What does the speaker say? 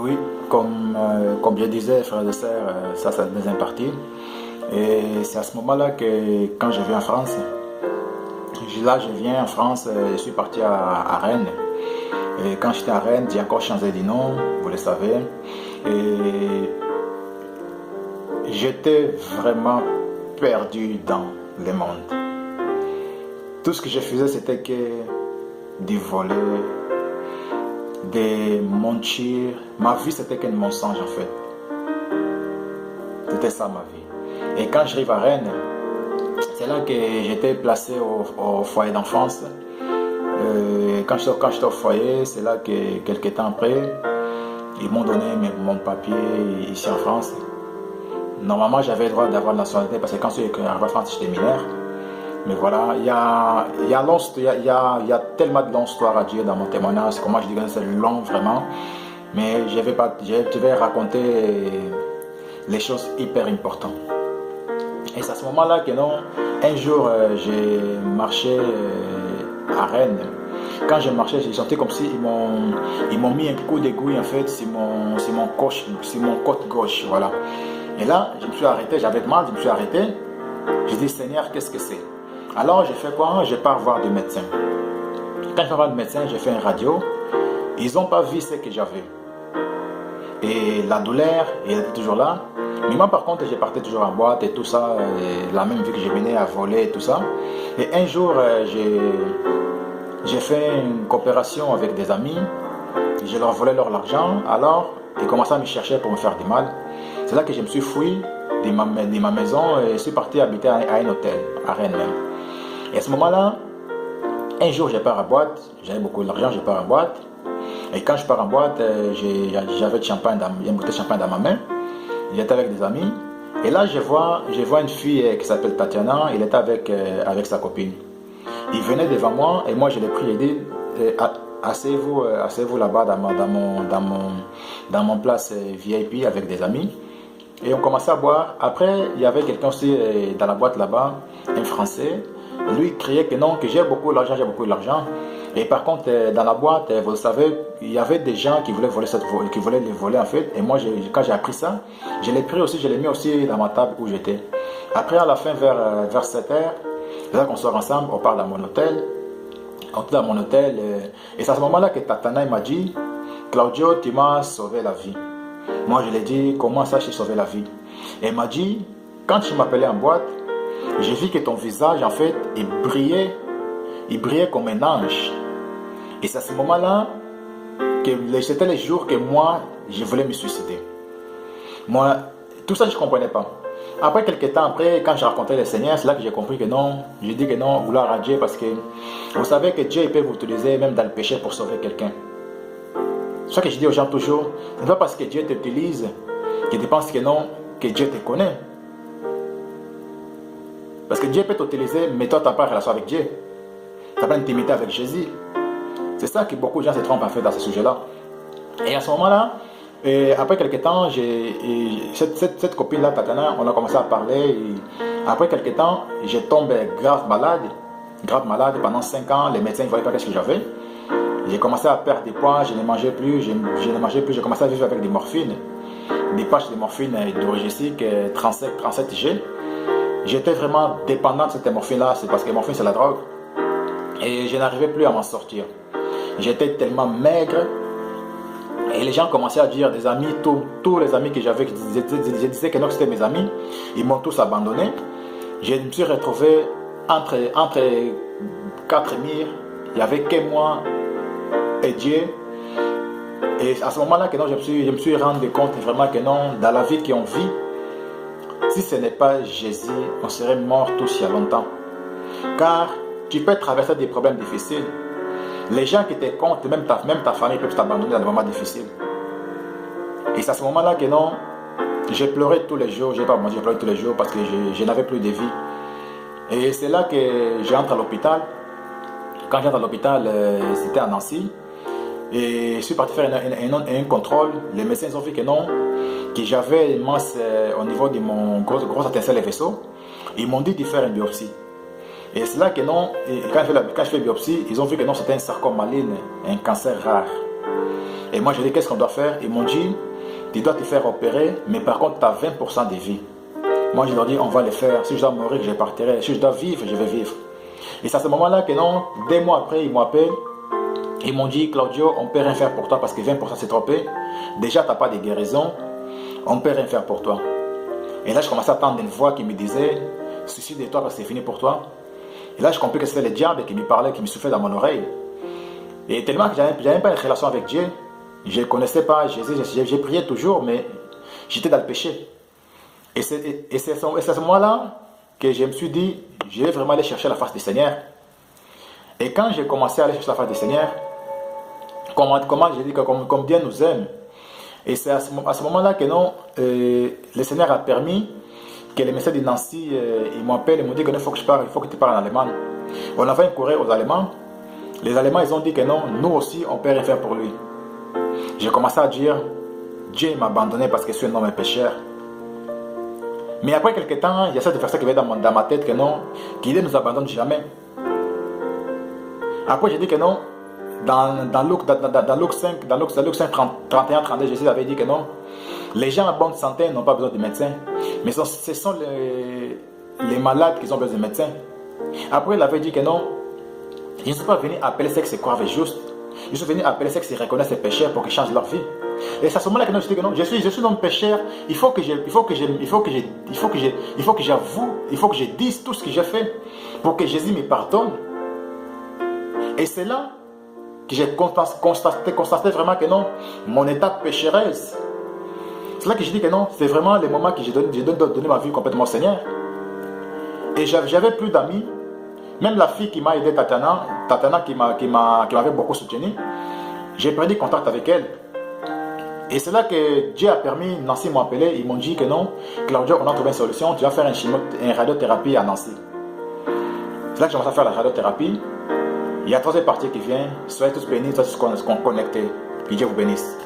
Oui, comme je disais, frères et sœurs, ça c'est la deuxième partie. Et c'est à ce moment-là que quand je viens en France, je viens en France, je suis parti à Rennes. Et quand j'étais à Rennes, j'ai encore changé de nom, vous le savez. Et j'étais vraiment perdu dans le monde. Tout ce que je faisais, c'était que de voler, de mentir. Ma vie, c'était qu'un mensonge en fait. C'était ça ma vie. Et quand j'arrive à Rennes, c'est là que j'étais placé au foyer d'enfance. Quand j'étais au foyer, c'est là que quelques temps après, ils m'ont donné mon papier ici en France. Normalement, j'avais le droit d'avoir la nationalité parce que quand je suis arrivé en France, j'étais mineur. Mais voilà, il y a tellement de longues histoires à dire dans mon témoignage. Comment je dis que c'est long vraiment. Mais je vais raconter les choses hyper importantes. Et c'est à ce moment-là que non, un jour, j'ai marché à Rennes. Quand je marchais, j'ai senti comme si ils m'ont mis un coup d'aiguille en fait sur mon côte gauche, voilà. Et là, je me suis arrêté, j'avais mal, je me suis arrêté. J'ai dit, Seigneur, qu'est-ce que c'est? Alors, j'ai fait quoi? Je pars voir des médecins. Quand je vais voir le médecin, j'ai fait une radio. Ils n'ont pas vu ce que j'avais. Et la douleur, elle était toujours là. Mais moi, par contre, je partais toujours en boîte et tout ça. Et la même vie que je venais à voler et tout ça. Et un jour, j'ai fait une coopération avec des amis. Je leur volais leur argent. Alors, ils commençaient à me chercher pour me faire du mal. C'est là que je me suis fui de ma maison et je suis parti habiter à un hôtel, à Rennes même. Et à ce moment-là, un jour, je pars en boîte. J'avais beaucoup d'argent, je pars en boîte. Et quand je pars en boîte, j'avais une bouteille de champagne dans ma main. J'étais avec des amis. Et là, je vois une fille qui s'appelle Tatiana. Elle était avec sa copine. Il venait devant moi et moi, je l'ai pris et dit asseyez-vous là-bas dans mon place VIP avec des amis. Et on commençait à boire. Après, il y avait quelqu'un aussi dans la boîte là-bas, un Français. Lui criait que non, que j'ai beaucoup d'argent, j'ai beaucoup d'argent. Et par contre, dans la boîte, vous savez, il y avait des gens qui voulaient les voler en fait. Et moi, quand j'ai appris ça, je l'ai pris aussi, je l'ai mis aussi dans ma table où j'étais. Après, à la fin, vers 7 heures, c'est là qu'on sort ensemble, on part dans mon hôtel. On est dans mon hôtel. Et c'est à ce moment-là que Tatana m'a dit, Claudio, tu m'as sauvé la vie. Moi, je lui ai dit, comment ça, j'ai sauvé la vie? Et elle m'a dit, quand tu m'appelais en boîte, j'ai vu que ton visage, en fait, il brillait comme un ange. Et c'est à ce moment-là que c'était les jours que moi, je voulais me suicider. Moi, tout ça, je ne comprenais pas. Après, quelques temps après, quand j'ai rencontré le Seigneur, c'est là que j'ai compris que non, j'ai dit que non, gloire à Dieu, parce que vous savez que Dieu peut vous utiliser même dans le péché pour sauver quelqu'un. C'est ça que je dis aux gens toujours, ce n'est pas parce que Dieu t'utilise que tu penses que non, que Dieu te connaît. Parce que Dieu peut t'utiliser, mais toi, tu n'as pas de relation avec Dieu. Tu n'as pas d'intimité avec Jésus. C'est ça que beaucoup de gens se trompent en fait dans ce sujet-là. Et à ce moment-là, après quelques temps, cette copine-là, Tatiana, on a commencé à parler. Et après quelques temps, je tombe grave malade. Grave malade pendant 5 ans. Les médecins ne voyaient pas ce que j'avais. J'ai commencé à perdre des poids, je ne mangeais plus, j'ai commencé à vivre avec des morphines. Des patchs de morphine d'origine 37G. J'étais vraiment dépendant de cette morphine-là, c'est parce que la morphine c'est la drogue. Et je n'arrivais plus à m'en sortir. J'étais tellement maigre. Et les gens commençaient à dire, des amis, tous les amis que j'avais, je disais que non, c'était mes amis, ils m'ont tous abandonné. Je me suis retrouvé entre 4 murs, il n'y avait que moi et Dieu. Et à ce moment-là, que non, je me suis rendu compte vraiment que non, dans la vie qu'on vit, si ce n'est pas Jésus, on serait mort tous il y a longtemps. Car tu peux traverser des problèmes difficiles. Les gens qui te comptent, même ta famille peuvent t'abandonner dans des moments difficiles. Et c'est à ce moment-là que non, j'ai pleuré tous les jours, j'ai pleuré tous les jours parce que je n'avais plus de vie. Et c'est là que j'entre à l'hôpital. Quand j'entre à l'hôpital, c'était à Nancy. Et je suis parti faire un contrôle. Les médecins ont vu que non, que j'avais une masse au niveau de mon gros étincelle et vaisseau. Ils m'ont dit de faire une biopsie. Et c'est là que non, quand je fais biopsie, ils ont vu que non, c'était un sarcome maligne, un cancer rare. Et moi, j'ai dit, qu'est-ce qu'on doit faire? Ils m'ont dit, tu dois te faire opérer, mais par contre, tu as 20% de vie. Moi, je leur dis, on va le faire. Si je dois mourir, je partirai. Si je dois vivre, je vais vivre. Et c'est à ce moment-là que non, 2 mois après, ils m'appellent. Ils m'ont dit, Claudio, on ne peut rien faire pour toi parce que 20% c'est trop peu. Déjà, tu n'as pas de guérison. On ne peut rien faire pour toi. Et là, je commençais à entendre une voix qui me disait, suicide-toi parce que c'est fini pour toi. Et là, je compris que c'était le diable qui me parlait, qui me soufflait dans mon oreille. Et tellement que je n'avais même pas une relation avec Dieu. Je ne connaissais pas Jésus, j'ai prié toujours, mais j'étais dans le péché. Et c'est à ce moment-là que je me suis dit, je vais vraiment aller chercher la face du Seigneur. Et quand j'ai commencé à aller chercher la face du Seigneur, comment j'ai dit que comme Dieu nous aime. Et c'est à ce moment-là que non, le Seigneur a permis que les messieurs de Nancy, ils m'appellent, ils m'ont dit que non, il faut que je parle, il faut que tu parles en allemand. On a fait un courrier aux Allemands. Les Allemands, ils ont dit que non, nous aussi, on ne peut rien faire pour lui. J'ai commencé à dire, Dieu m'a abandonné parce que je suis un homme pécheur. Mais après quelques temps, il y a cette verset qui vient dans ma tête que non, qu'il ne nous abandonne jamais. Après, j'ai dit que non, dans Luc 5, 31, 32, Jésus avait dit que non, les gens en bonne santé n'ont pas besoin de médecins, mais ce sont les malades qui ont besoin de médecins. Après, il avait dit que non, je ne suis pas venu appeler ceux qui se croient juste, je suis venu appeler ceux qui se reconnaissent les pécheurs pour qu'ils changent leur vie. Et c'est à ce moment-là que non, je dis que non, je suis un homme pécheur, il faut que j'avoue, il faut que je dise tout ce que j'ai fait pour que Jésus me pardonne. Et c'est là que j'ai constaté vraiment que non, mon état pécheresse. C'est là que je dis que non, c'est vraiment le moment que j'ai donné ma vie complètement au Seigneur. Et j'avais plus d'amis. Même la fille qui m'a aidé, Tatiana qui m'avait beaucoup soutenu, j'ai perdu contact avec elle. Et c'est là que Dieu a permis, Nancy m'a appelé, ils m'ont dit que non, Claudio, on a trouvé une solution, tu vas faire une radiothérapie à Nancy. C'est là que j'ai commencé à faire la radiothérapie. Il y a 3 parties qui viennent, soyez tous bénis, soyez tous connectés. Que Dieu vous bénisse.